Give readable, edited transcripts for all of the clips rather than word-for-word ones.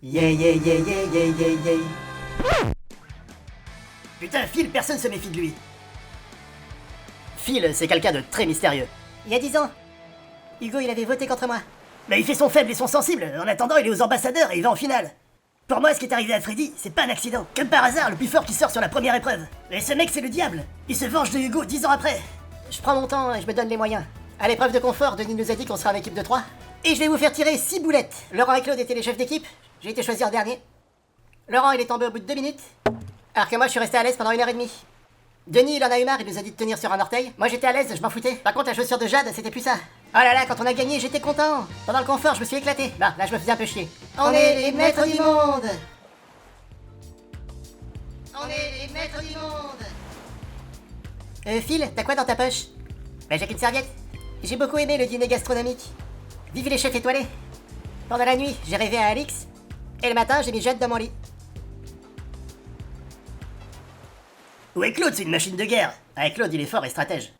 Yeah, yeah, yeah, yeah, yeah, yeah, yeah. Putain, Phil, personne se méfie de lui. Phil, c'est quelqu'un de très mystérieux. Il y a 10 ans, Hugo il avait voté contre moi. Mais il fait son faible et son sensible. En attendant, il est aux ambassadeurs et il va en finale. Pour moi, ce qui est arrivé à Freddy, c'est pas un accident. Comme par hasard, le plus fort qui sort sur la première épreuve. Et ce mec, c'est le diable. Il se venge de Hugo 10 ans après. Je prends mon temps et je me donne les moyens. À l'épreuve de confort, Denis nous a dit qu'on sera en équipe de 3. Et je vais vous faire tirer 6 boulettes. Laurent et Claude étaient les chefs d'équipe. J'ai été choisi en dernier. Laurent, il est tombé au bout de 2 minutes. Alors que moi, je suis resté à l'aise pendant 1h30. Denis, il en a eu marre, il nous a dit de tenir sur un orteil. Moi, j'étais à l'aise, je m'en foutais. Par contre, la chaussure de Jade, c'était plus ça. Oh là là, quand on a gagné, j'étais content. Pendant le confort, je me suis éclaté. Bah, là, je me faisais un peu chier. On est les maîtres du monde. On est les maîtres du monde. Phil, t'as quoi dans ta poche? Bah, j'ai qu'une serviette. J'ai beaucoup aimé le dîner gastronomique. Vive les chefs étoilés. Pendant la nuit, j'ai rêvé à Alix. Et le matin, j'ai mis Jade dans mon lit. Ouais, Claude, c'est une machine de guerre. Avec Claude, il est fort et stratège.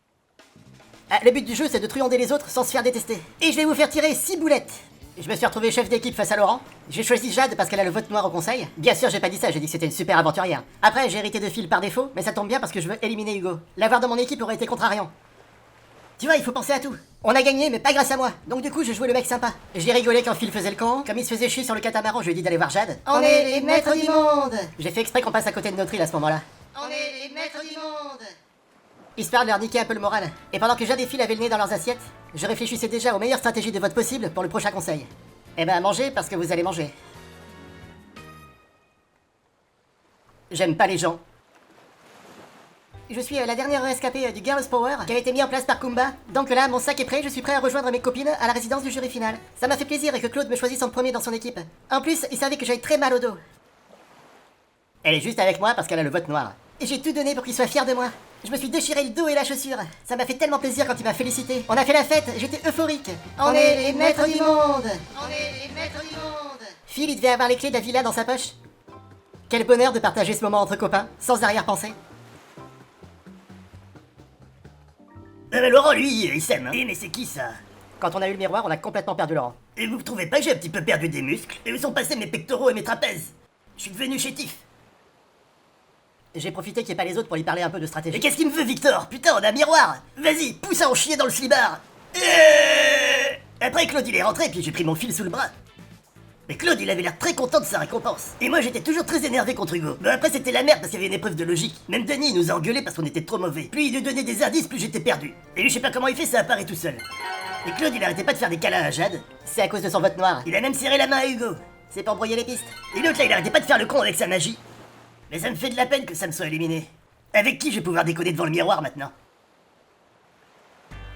Ah, le but du jeu, c'est de truander les autres sans se faire détester. Et je vais vous faire tirer 6 boulettes. Je me suis retrouvé chef d'équipe face à Laurent. J'ai choisi Jade parce qu'elle a le vote noir au conseil. Bien sûr, j'ai pas dit ça, j'ai dit que c'était une super aventurière. Après, j'ai hérité de Phil par défaut, mais ça tombe bien parce que je veux éliminer Hugo. L'avoir dans mon équipe aurait été contrariant. Tu vois, il faut penser à tout. On a gagné, mais pas grâce à moi. Donc du coup, je jouais le mec sympa. J'ai rigolé quand Phil faisait le con. Comme il se faisait chier sur le catamaran, je lui ai dit d'aller voir Jade. On est les maîtres du monde. J'ai fait exprès qu'on passe à côté de notre île à ce moment-là. On est les maîtres du monde. Histoire de leur niquer un peu le moral. Et pendant que Jade et Phil avaient le nez dans leurs assiettes, je réfléchissais déjà aux meilleures stratégies de vote possible pour le prochain conseil. Eh ben, mangez parce que vous allez manger. J'aime pas les gens. Je suis la dernière rescapée du Girls Power qui a été mis en place par Kumba. Donc là, mon sac est prêt, je suis prêt à rejoindre mes copines à la résidence du jury final. Ça m'a fait plaisir et que Claude me choisisse en premier dans son équipe. En plus, il savait que j'avais très mal au dos. Elle est juste avec moi parce qu'elle a le vote noir. Et j'ai tout donné pour qu'il soit fier de moi. Je me suis déchiré le dos et la chaussure. Ça m'a fait tellement plaisir quand il m'a félicité. On a fait la fête, j'étais euphorique. On est les maîtres du monde. On est les maîtres du monde. Phil, il devait avoir les clés de la villa dans sa poche. Quel bonheur de partager ce moment entre copains, sans arrière-pensée. Mais Laurent, lui, il s'aime. Hein. Eh, mais c'est qui ça? Quand on a eu le miroir, on a complètement perdu Laurent. Et vous trouvez pas que j'ai un petit peu perdu des muscles? Et où sont passés mes pectoraux et mes trapèzes? Je suis devenu chétif. J'ai profité qu'il n'y ait pas les autres pour lui parler un peu de stratégie. Mais qu'est-ce qu'il me veut, Victor? Putain, on a un miroir. Vas-y, pousse à en chier dans le slibard. Après, Claude, il est rentré, puis j'ai pris mon fil sous le bras. Mais Claude, il avait l'air très content de sa récompense. Et moi, j'étais toujours très énervé contre Hugo. Mais après, c'était la merde parce qu'il y avait une épreuve de logique. Même Denis, il nous a engueulés parce qu'on était trop mauvais. Plus il nous donnait des indices, plus j'étais perdu. Et lui, je sais pas comment il fait, ça apparaît tout seul. Et Claude, il arrêtait pas de faire des câlins à Jade. C'est à cause de son vote noir. Il a même serré la main à Hugo. C'est pour brouiller les pistes. Et l'autre, là, il arrêtait pas de faire le con avec sa magie. Mais ça me fait de la peine que ça me soit éliminé. Avec qui je vais pouvoir déconner devant le miroir maintenant?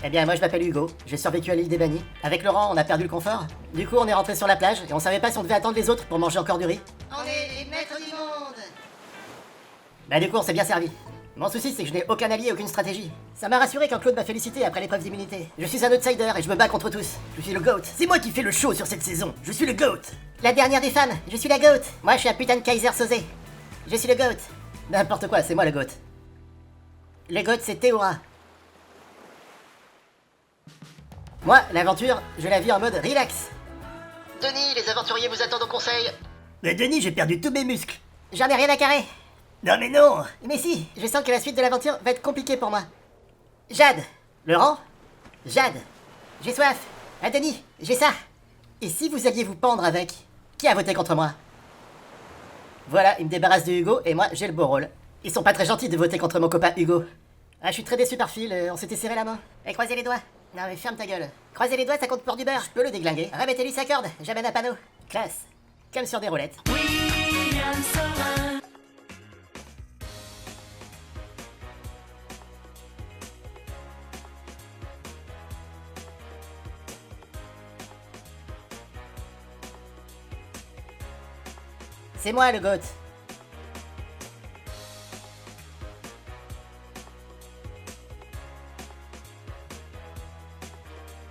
Eh bien, moi je m'appelle Hugo, j'ai survécu à l'île des bannis. Avec Laurent, on a perdu le confort. Du coup, on est rentré sur la plage et on savait pas si on devait attendre les autres pour manger encore du riz. On est les maîtres du monde. Bah, du coup, on s'est bien servi. Mon souci, c'est que je n'ai aucun allié, aucune stratégie. Ça m'a rassuré quand Claude m'a félicité après l'épreuve d'immunité. Je suis un outsider et je me bats contre tous. Je suis le GOAT. C'est moi qui fais le show sur cette saison. Je suis le GOAT. La dernière des fans, je suis la GOAT. Moi, je suis un putain de Kaiser Sosé. Je suis le GOAT. N'importe quoi, c'est moi le GOAT. Le GOAT, c'est Théora. Moi, l'aventure, je la vis en mode relax. Denis, les aventuriers vous attendent au conseil. Mais Denis, j'ai perdu tous mes muscles. J'en ai rien à carrer. Non mais non. Mais si, je sens que la suite de l'aventure va être compliquée pour moi. Jade. Laurent. Jade. J'ai soif. Ah Denis, j'ai ça. Et si vous alliez vous pendre avec? Qui a voté contre moi? Voilà, il me débarrasse de Hugo et moi j'ai le beau rôle. Ils sont pas très gentils de voter contre mon copain Hugo. Ah, je suis très déçu par Phil, on s'était serré la main. Et croisez les doigts. Non mais ferme ta gueule. Croisez les doigts, ça compte pour du beurre. Je peux le déglinguer. Remettez-lui sa corde, j'amène un panneau. Classe. Comme sur des roulettes. C'est moi le GOAT.